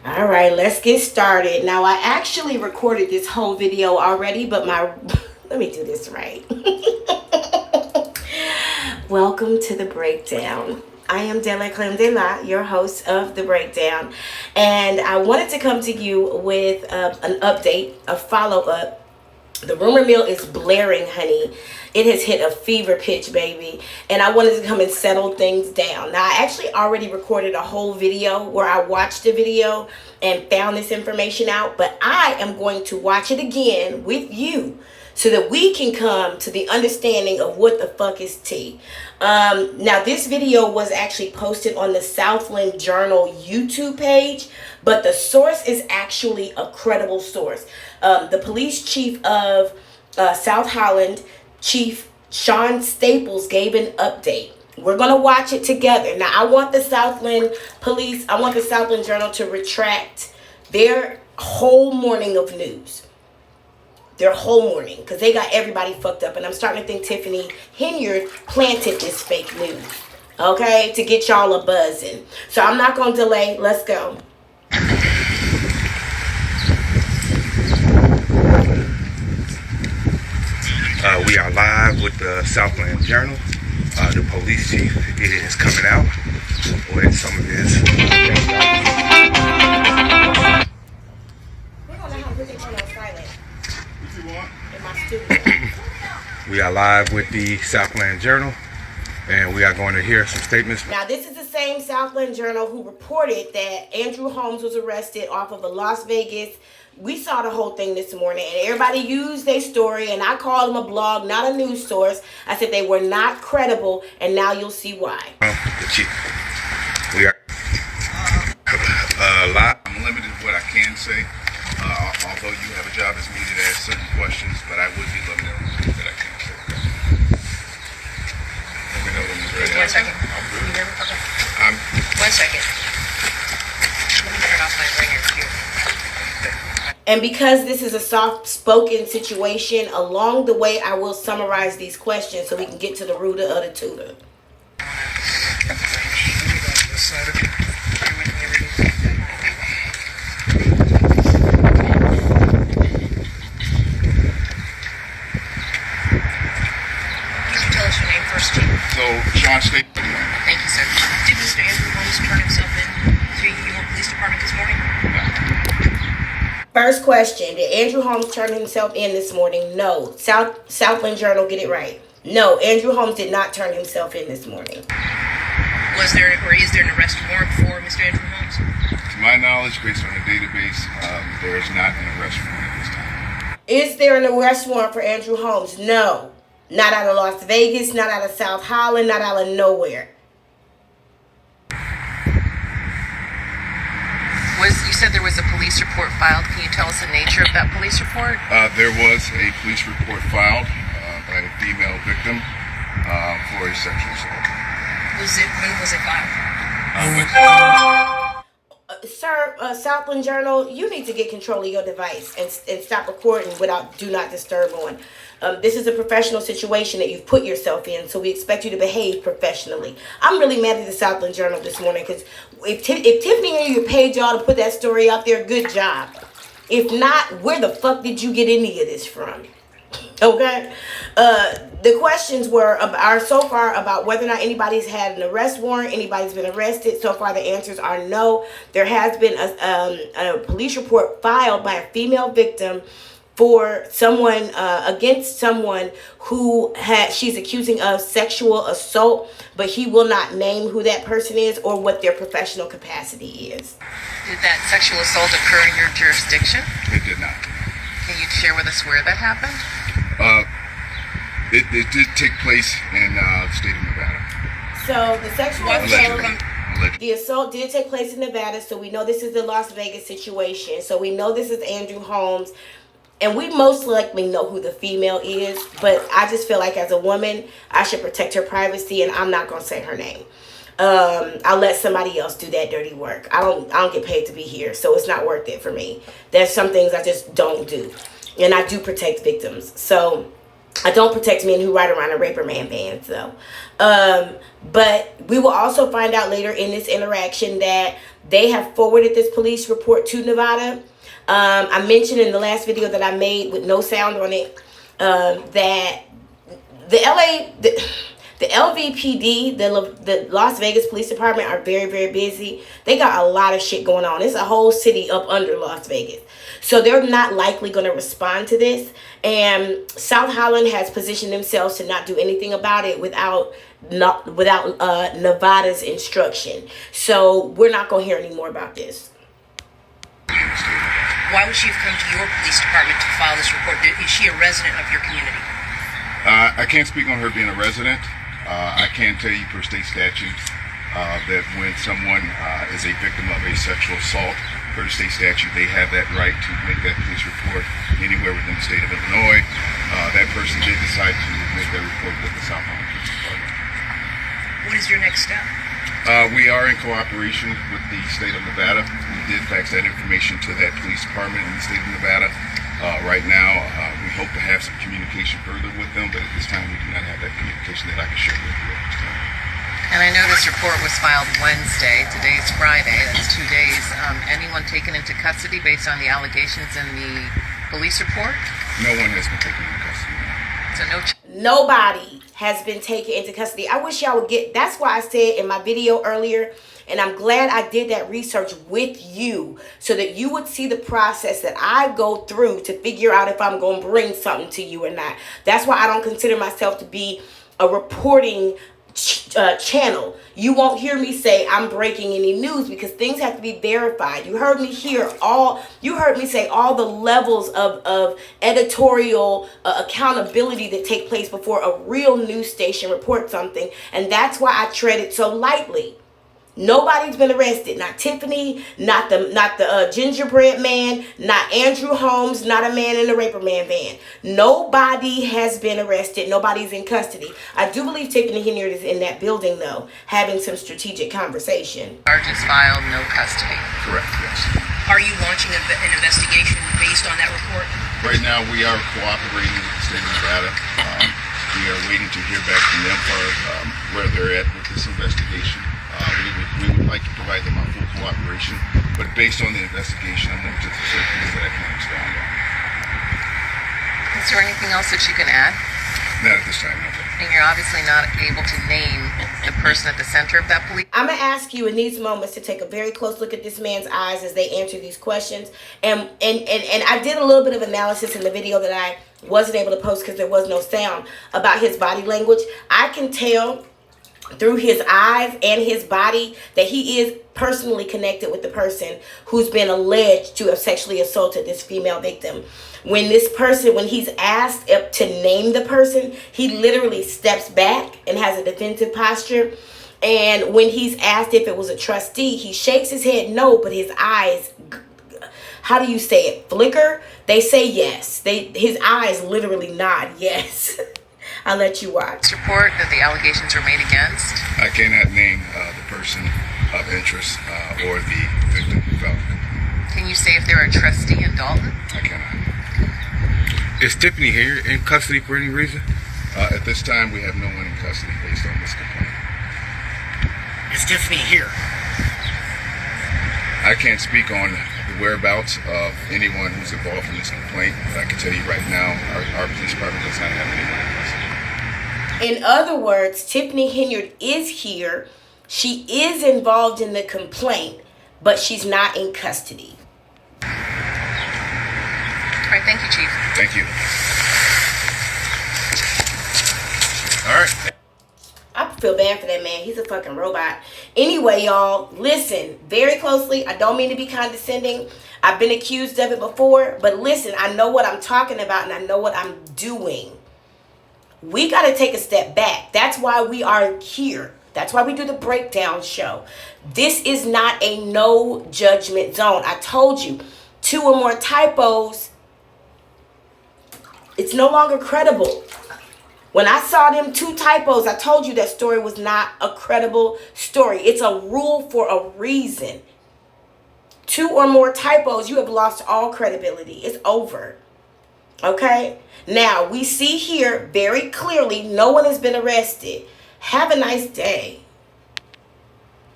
All right, let's get started. Now, I actually recorded this whole video already, but let me do this right. Welcome to the breakdown. I am DELACREMEDELA, your host of the breakdown, and I wanted to come to you with an update, a follow-up. The rumor mill is blaring, honey. It has hit a fever pitch, baby. And I wanted to come and settle things down. Now, I actually already recorded a whole video where I watched the video and found this information out. But I am going to watch it again with you so that we can come to the understanding of what the fuck is tea. Now, this video was actually posted on the Southland Journal YouTube page, but the source is actually a credible source. The police chief of South Holland, Chief Sean Staples, gave an update. We're going to watch it together. Now, I want the Southland Journal to retract their whole morning of news. Their whole morning, because they got everybody fucked up. And I'm starting to think Tiffany Henyard planted this fake news, okay, to get y'all a buzzing. So I'm not going to delay. Let's go. We are live with the Southland Journal. The police chief is coming out with some of his. We're going to have to put it on silent. In my studio. We are live with the Southland Journal, and we are going to hear some statements. Now, this is the same Southland Journal who reported that Andrew Holmes was arrested off of a Las Vegas. We saw the whole thing this morning, and everybody used their story, and I called them a blog, not a news source. I said they were not credible, and now you'll see why. The chief. We are live. I'm limited in what I can say, although you have a job that's needed to ask certain questions, but I would be limited on what I can say. Let me know when you're ready. 1 second. Can you hear me? Okay. 1 second. Let me turn off my ringer too. And because this is a soft-spoken situation, along the way, I will summarize these questions so we can get to the root of the tutor. So, Sean State. Thank you, sir. Did Mr. Andrew Holmes turn himself in to the Henyard Police Department this morning? First question, did Andrew Holmes turn himself in this morning? No. Southland Journal, get it right. No, Andrew Holmes did not turn himself in this morning. Was there or is there an arrest warrant for Mr. Andrew Holmes? To my knowledge, based on the database, there is not an arrest warrant at this time. Is there an arrest warrant for Andrew Holmes? No. Not out of Las Vegas, not out of South Holland, not out of nowhere. You said there was a police report filed. Can you tell us the nature of that police report? There was a police report filed by a female victim for a sexual assault. When was it filed? Sir, Southland Journal, you need to get control of your device and stop recording without do not disturb on. This is a professional situation that you've put yourself in, so we expect you to behave professionally. I'm really mad at the Southland Journal this morning because if Tiffany and you paid y'all to put that story out there, good job. If not, where the fuck did you get any of this from? Okay? The questions are so far about whether or not anybody's had an arrest warrant, anybody's been arrested. So far, the answers are no. There has been a police report filed by a female victim for someone against someone who she's accusing of sexual assault, but he will not name who that person is or what their professional capacity is. Did that sexual assault occur in your jurisdiction? It did not. Can you share with us where that happened? It did take place in the state of Nevada. So the sexual Allegedly. the assault did take place in Nevada, so we know this is the Las Vegas situation. So we know this is Andrew Holmes. And we most likely know who the female is, but I just feel like as a woman, I should protect her privacy, and I'm not going to say her name. I'll let somebody else do that dirty work. I don't get paid to be here, so it's not worth it for me. There's some things I just don't do, and I do protect victims. So I don't protect men who ride around in raper man vans, though. But we will also find out later in this interaction that they have forwarded this police report to Nevada. I mentioned in the last video that I made with no sound on it that the LVPD, the Las Vegas Police Department, are very, very busy. They got a lot of shit going on. It's a whole city up under Las Vegas. So they're not likely going to respond to this. And South Holland has positioned themselves to not do anything about it without Nevada's instruction. So we're not going to hear any more about this. Why would she have come to your police department to file this report? Is she a resident of your community? I can't speak on her being a resident. I can tell you per state statute that when someone is a victim of a sexual assault, per state statute, they have that right to make that police report anywhere within the state of Illinois. That person did decide to make that report with the South Holland Police Department. What is your next step? We are in cooperation with the state of Nevada. We did fax that information to that police department in the state of Nevada. Right now, we hope to have some communication further with them, but at this time, we do not have that communication that I can share with you at this time. And I know this report was filed Wednesday. Today's Friday. That's 2 days. Anyone taken into custody based on the allegations in the police report? No one has been taken into custody. So Nobody has been taken into custody. I wish y'all would get, that's why I said in my video earlier, and I'm glad I did that research with you so that you would see the process that I go through to figure out if I'm going to bring something to you or not. That's why I don't consider myself to be a reporting channel. You won't hear me say I'm breaking any news because things have to be verified. You heard me say all the levels of editorial accountability that take place before a real news station reports something, and that's why I tread it so lightly. Nobody's been arrested. Not Tiffany, not the gingerbread man, not Andrew Holmes, not a man in a raper man van. Nobody has been arrested. Nobody's in custody. I do believe Tiffany Henyard is in that building, though, having some strategic conversation. Charges filed, no custody. Correct, yes. Are you launching an investigation based on that report? Right now, we are cooperating with the state of Nevada. We are waiting to hear back from them for where they're at with this investigation. We would like to provide them our full cooperation, but based on the investigation, I'm limited to certain things that I can expound on. Is there anything else that you can add? Not at this time, no. And you're obviously not able to name the person at the center of that police. I'm going to ask you in these moments to take a very close look at this man's eyes as they answer these questions. And I did a little bit of analysis in the video that I wasn't able to post because there was no sound about his body language. I can tell through his eyes and his body that he is personally connected with the person who's been alleged to have sexually assaulted this female victim. When he's asked to name the person, he literally steps back and has a defensive posture. And when he's asked if it was a trustee, he shakes his head no, but his eyes, how do you say it, flicker? They say yes. His eyes literally nod yes. I'll let you watch. Report that the allegations were made against. I cannot name the person of interest or the victim who fell. Can you say if they're a trustee in Dalton? I cannot. Is Tiffany here in custody for any reason? At this time, we have no one in custody based on this complaint. Is Tiffany here? I can't speak on the whereabouts of anyone who's involved in this complaint, but I can tell you right now, our police department does not have anyone in custody. In other words, Tiffany Henyard is here. She is involved in the complaint, but she's not in custody. All right, thank you, Chief. Thank you. All right. I feel bad for that man. He's a fucking robot. Anyway, y'all, listen very closely. I don't mean to be condescending. I've been accused of it before, but listen, I know what I'm talking about and I know what I'm doing. We got to take a step back. That's why we are here. That's why we do the breakdown show. This is not a no judgment zone. I told you, 2 or more typos, it's no longer credible. When I saw them 2 typos, I told you that story was not a credible story. It's a rule for a reason. 2 or more typos, you have lost all credibility. It's over. Okay? Now, we see here very clearly no one has been arrested. Have a nice day.